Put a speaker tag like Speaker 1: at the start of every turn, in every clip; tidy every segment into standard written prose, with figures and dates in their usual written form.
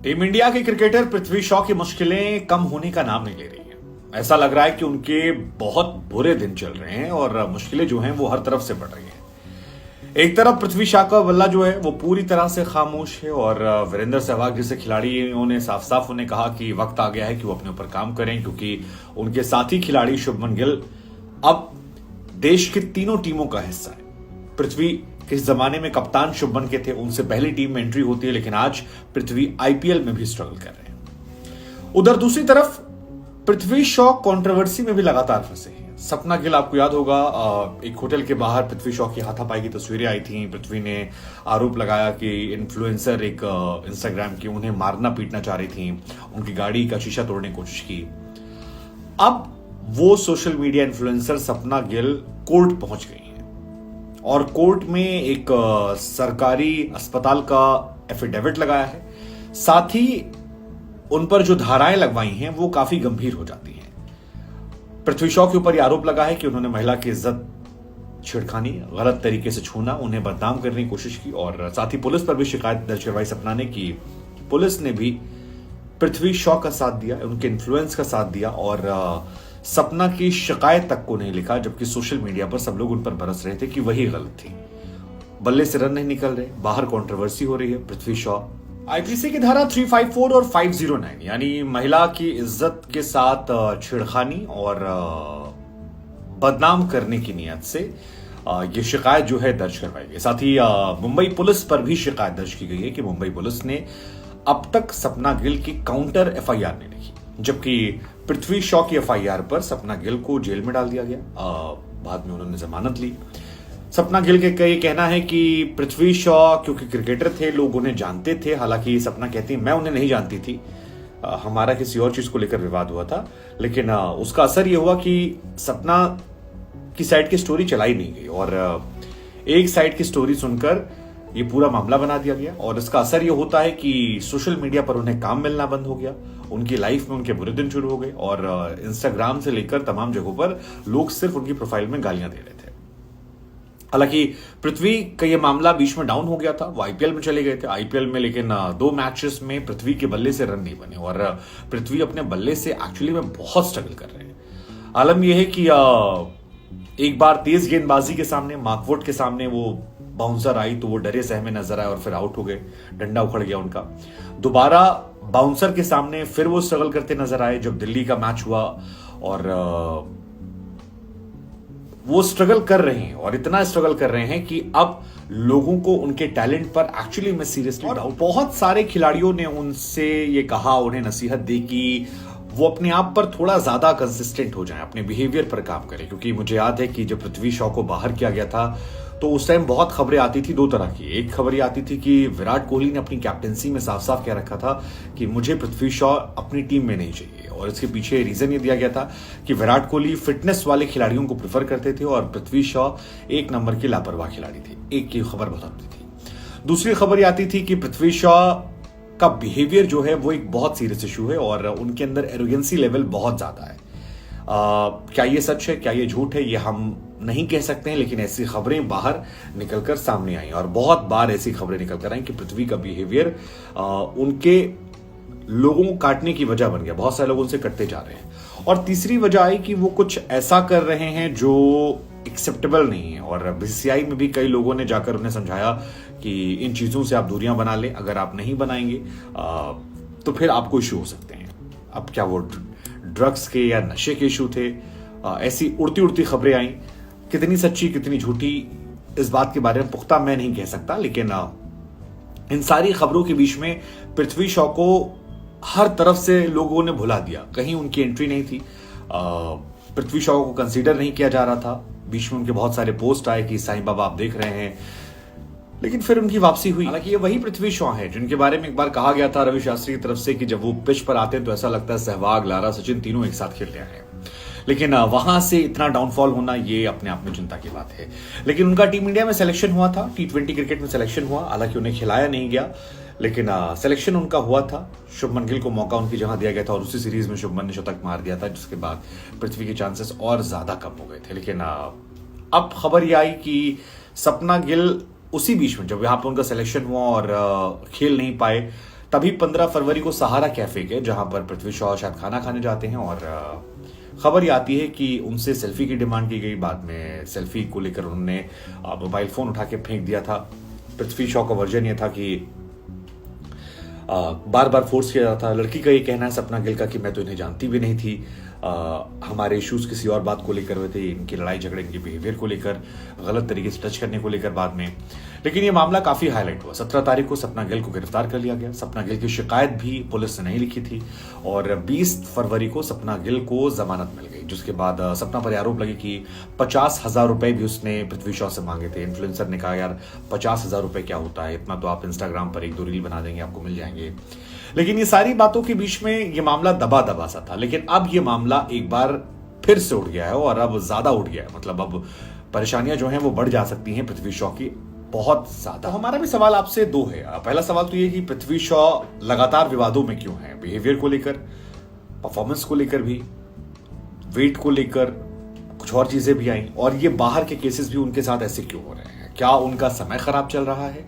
Speaker 1: Team India के cricketer Prithvi Shaw की मुश्किलें कम होने का नाम नहीं ले रही हैं। ऐसा लग रहा है कि उनके बहुत बुरे दिन चल रहे हैं और मुश्किलें जो हैं वो हर तरफ से बढ़ रही हैं। एक तरफ पृथ्वी शॉ का बल्ला जो है वो पूरी तरह से खामोश है और वीरेंद्र सहवाग जैसे खिलाड़ियों ने साफ साफ उन्हें कहा कि वक्त आ गया है कि वो अपने ऊपर काम करें, क्योंकि उनके साथी खिलाड़ी शुभमन गिल अब देश की तीनों टीमों का हिस्सा है। पृथ्वी किस जमाने में कप्तान शुभमन के थे, उनसे पहली टीम में एंट्री होती है, लेकिन आज पृथ्वी आईपीएल में भी स्ट्रगल कर रहे हैं। उधर दूसरी तरफ पृथ्वी शॉ कंट्रोवर्सी में भी लगातार फंसे हैं। सपना गिल, आपको याद होगा, एक होटल के बाहर पृथ्वी शॉ की हाथापाई की तस्वीरें आई थी। पृथ्वी ने आरोप लगाया कि इन्फ्लुएंसर एक इंस्टाग्राम की उन्हें मारना पीटना चाह रही थी, उनकी गाड़ी का शीशा तोड़ने की कोशिश की। अब वो सोशल मीडिया इन्फ्लुएंसर सपना गिल कोर्ट पहुंच गई हैं और कोर्ट में एक सरकारी अस्पताल का एफिडेविट लगाया है। साथ ही उन पर जो धाराएं लगवाई हैं वो काफी गंभीर हो जाती हैं। पृथ्वी शॉ के ऊपर यह आरोप लगा है कि उन्होंने महिला की इज्जत छेड़खानी, गलत तरीके से छूना, उन्हें बदनाम करने की कोशिश की और साथ ही पुलिस पर भी शिकायत दर्ज करवाई सपना ने कि पुलिस ने भी पृथ्वी शॉ का साथ दिया, उनके इन्फ्लुएंस का साथ दिया और सपना की शिकायत तक को नहीं लिखा, जबकि सोशल मीडिया पर सब लोग उन पर बरस रहे थे कि वही गलत थी। बल्ले से रन नहीं निकल रहे, बाहर कंट्रोवर्सी हो रही है। पृथ्वी शॉ आईपीसी की धारा 354 और 509 यानी महिला की इज्जत के साथ छेड़खानी और बदनाम करने की नियत से ये शिकायत जो है दर्ज करवाई गई। साथ ही मुंबई पुलिस पर भी शिकायत दर्ज की गई है कि मुंबई पुलिस ने अब तक सपना गिल की काउंटर एफआईआर नहीं लिखी, जबकि पृथ्वी शॉ की एफआईआर पर सपना गिल को जेल में डाल दिया गया। बाद में उन्होंने जमानत ली। सपना गिल के ये कहना है कि पृथ्वी शॉ क्योंकि क्रिकेटर थे, लोग उन्हें जानते थे। हालांकि सपना कहती है मैं उन्हें नहीं जानती थी, हमारा किसी और चीज को लेकर विवाद हुआ था, लेकिन उसका असर यह हुआ कि सपना की साइड की स्टोरी चलाई नहीं गई और एक साइड की स्टोरी सुनकर ये पूरा मामला बना दिया गया और इसका असर ये होता है कि सोशल मीडिया पर उन्हें काम मिलना बंद हो गया, उनकी लाइफ में उनके बुरे दिन शुरू हो गए और इंस्टाग्राम से लेकर तमाम जगहों पर लोग सिर्फ उनकी प्रोफाइल में गालियां दे रहे थे। हालांकि पृथ्वी का ये मामला बीच में डाउन हो गया था, वो आईपीएल में चले गए थे। आईपीएल में लेकिन 2 मैचेस में पृथ्वी के बल्ले से रन नहीं बने और पृथ्वी अपने बल्ले से एक्चुअली में बहुत स्ट्रगल कर रहे हैं। आलम यह है कि एक बार तेज गेंदबाजी के सामने, मार्कवुड के सामने वो बाउंसर आई तो वो डरे सहमे नजर आए और फिर आउट हो गए, डंडा उखड़ गया उनका। दोबारा बाउंसर के सामने फिर वो स्ट्रगल करते नजर आए जब दिल्ली का मैच हुआ और वो स्ट्रगल कर रहे हैं और इतना स्ट्रगल कर रहे हैं कि अब लोगों को उनके टैलेंट पर एक्चुअली में सीरियसली डाउट। बहुत सारे खिलाड़ियों ने उनसे ये कहा, उन्हें नसीहत दी कि वो अपने आप पर थोड़ा ज्यादा कंसिस्टेंट हो जाएं, अपने बिहेवियर पर काम करें। क्योंकि मुझे याद है कि जब पृथ्वी शॉ को बाहर किया गया था तो उस टाइम बहुत खबरें आती थी 2 तरह की। एक खबर ये आती थी कि विराट कोहली ने अपनी कैप्टेंसी में साफ साफ कह रखा था कि मुझे पृथ्वी शॉ अपनी टीम में नहीं चाहिए और इसके पीछे रीजन ये दिया गया था कि विराट कोहली फिटनेस वाले खिलाड़ियों को प्रेफर करते थे और पृथ्वी शॉ 1 नंबर की लापरवाह खिलाड़ी थी। एक की खबर बहुत आती थी। दूसरी खबर ये आती थी कि पृथ्वी शॉ का बिहेवियर जो है वो एक बहुत सीरियस इशू है और उनके अंदर एरोगेंसी लेवल बहुत ज्यादा है। क्या ये सच है, क्या ये झूठ है, ये हम नहीं कह सकते हैं, लेकिन ऐसी खबरें बाहर निकलकर सामने आई और बहुत बार ऐसी खबरें निकलकर आई कि पृथ्वी का बिहेवियर उनके लोगों को काटने की वजह बन गया। बहुत सारे लोग उनसे कटते जा रहे हैं। और तीसरी वजह आई कि वो कुछ ऐसा कर रहे हैं जो एक्सेप्टेबल नहीं है और बीसीसीआई में भी कई लोगों ने जाकर उन्हें समझाया कि इन चीजों से आप दूरियां बना लें, अगर आप नहीं बनाएंगे तो फिर आपको इशू हो सकते हैं। अब क्या वो ड्रग्स के या नशे के इशू थे, ऐसी उड़ती उड़ती खबरें आई। कितनी सच्ची कितनी झूठी इस बात के बारे में पुख्ता मैं नहीं कह सकता, लेकिन इन सारी खबरों के बीच में पृथ्वी शॉ को हर तरफ से लोगों ने भुला दिया। कहीं उनकी एंट्री नहीं थी, पृथ्वी शॉ को कंसीडर नहीं किया जा रहा था। बीच में उनके बहुत सारे पोस्ट आए कि साईं बाबा आप देख रहे हैं, लेकिन फिर उनकी वापसी हुई। हालांकि ये वही पृथ्वी शॉ है जिनके बारे में एक बार कहा गया था रवि शास्त्री की तरफ से कि जब वो पिच पर आते हैं तो ऐसा लगता है सहवाग, लारा, सचिन तीनों एक साथ खेलते हैं। लेकिन वहां से इतना डाउनफॉल होना ये अपने आप में चिंता की बात है। लेकिन उनका टीम इंडिया में सिलेक्शन हुआ था, T20 क्रिकेट में सिलेक्शन हुआ। हालांकि उन्हें खिलाया नहीं गया, लेकिन सिलेक्शन उनका हुआ था। शुभमन गिल को मौका उनकी जगह दिया गया था और उसी सीरीज में शुभमन ने शतक मार दिया था, जिसके बाद पृथ्वी के चांसेस और ज्यादा कम हो गए थे। लेकिन अब खबर यह आई कि सपना गिल उसी बीच में जब यहाँ पर उनका सिलेक्शन हुआ और खेल नहीं पाए तभी 15 फरवरी को सहारा कैफे के जहां पर पृथ्वी शॉ शायद खाना खाने जाते हैं और खबर ये आती है कि उनसे सेल्फी की डिमांड की गई। बाद में सेल्फी को लेकर उन्होंने मोबाइल फोन उठा के फेंक दिया था। पृथ्वी शॉ का वर्जन ये था कि बार बार फोर्स किया जाता था। लड़की का ये कहना है सपना गिल का कि मैं तो इन्हें जानती भी नहीं थी, हमारे इश्यूज किसी और बात को लेकर हुए थे, इनकी लड़ाई झगड़े, इनके बिहेवियर को लेकर, गलत तरीके से टच करने को लेकर बाद में। लेकिन ये मामला काफी हाईलाइट हुआ। 17 तारीख को सपना गिल को गिरफ्तार कर लिया गया। सपना गिल की शिकायत भी पुलिस ने नहीं लिखी थी और 20 फरवरी को सपना गिल को जमानत मिल गई, जिसके बाद सपना पर आरोप लगे कि 50,000 रुपए भी उसने पृथ्वी शॉ से मांगे थे। इन्फ्लुएंसर ने कहा यार 50,000 रुपए क्या होता है, इतना तो आप इंस्टाग्राम पर 1-2 रील बना देंगे आपको मिल जाएंगे। लेकिन ये सारी बातों के बीच में ये मामला दबा दबा सा था। लेकिन अब ये मामला एक बार फिर से उठ गया है और अब ज्यादा उठ गया है। मतलब अब परेशानियां जो हैं वो बढ़ जा सकती हैं पृथ्वी शॉ की बहुत ज्यादा। तो हमारा भी सवाल आपसे 2 है। पहला सवाल तो ये कि पृथ्वी शॉ लगातार विवादों में क्यों है, बिहेवियर को लेकर, परफॉर्मेंस को लेकर भी, वेट को लेकर, कुछ और चीजें भी आई, और ये बाहर के केसेस भी उनके साथ ऐसे क्यों हो रहे हैं? क्या उनका समय खराब चल रहा है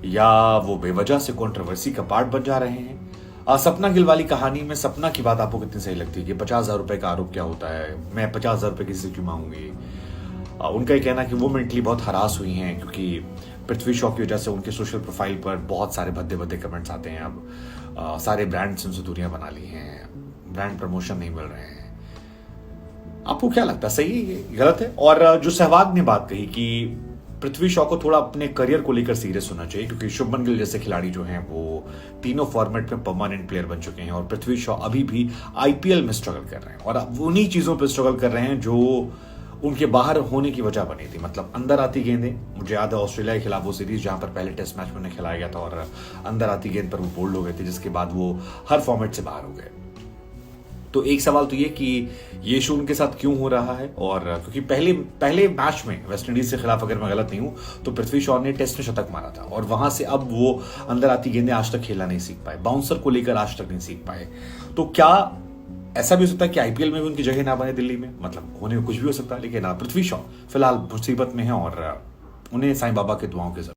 Speaker 1: या वो बेवजह से कंट्रोवर्सी का पार्ट बन जा रहे हैं? सपना गिल वाली कहानी में सपना की बात आपको कितनी सही लगती है कि 50,000 रुपए का आरोप क्या होता है, मैं 50,000 रुपए किसी से क्यों मांगूंगी? उनका ये कहना कि वो मेंटली बहुत हरास हुई हैं क्योंकि पृथ्वी शॉ की वजह से उनके सोशल प्रोफाइल पर बहुत सारे भद्दे भद्दे कमेंट्स आते हैं। अब सारे ब्रांड से उनसे दूरियां बना ली हैं, ब्रांड प्रमोशन नहीं मिल रहे हैं। आपको क्या लगता है, सही है, गलत है? और जो सहवाग ने बात कही कि पृथ्वी शॉ को थोड़ा अपने करियर को लेकर सीरियस होना चाहिए क्योंकि शुभमन गिल जैसे खिलाड़ी जो हैं वो तीनों फॉर्मेट में परमानेंट प्लेयर बन चुके हैं और पृथ्वी शॉ अभी भी आईपीएल में स्ट्रगल कर रहे हैं और अब उन्हीं चीजों पर स्ट्रगल कर रहे हैं जो उनके बाहर होने की वजह बनी थी। मतलब अंदर आती गेंदें, मुझे याद है ऑस्ट्रेलिया के खिलाफ वो सीरीज जहां पर पहले टेस्ट मैच में उन्हें खिलाया गया था और अंदर आती गेंद पर वो बोल्ड हो गए थे, जिसके बाद वो हर फॉर्मेट से बाहर हो गए। तो एक सवाल तो ये कि ये इशू उनके साथ क्यों हो रहा है, और क्योंकि पहले मैच में वेस्टइंडीज के खिलाफ अगर मैं गलत नहीं हूं तो पृथ्वी शॉ ने टेस्ट में शतक मारा था और वहां से अब वो अंदर आती गेंदें आज तक खेलना नहीं सीख पाए, बाउंसर को लेकर आज तक नहीं सीख पाए। तो क्या ऐसा भी हो सकता है कि आईपीएल में भी उनकी जगह ना बने दिल्ली में? मतलब होने में कुछ भी हो सकता है, लेकिन पृथ्वी शॉ फिलहाल मुसीबत में है और उन्हें साईं बाबा के दुआओं की जरूरत है।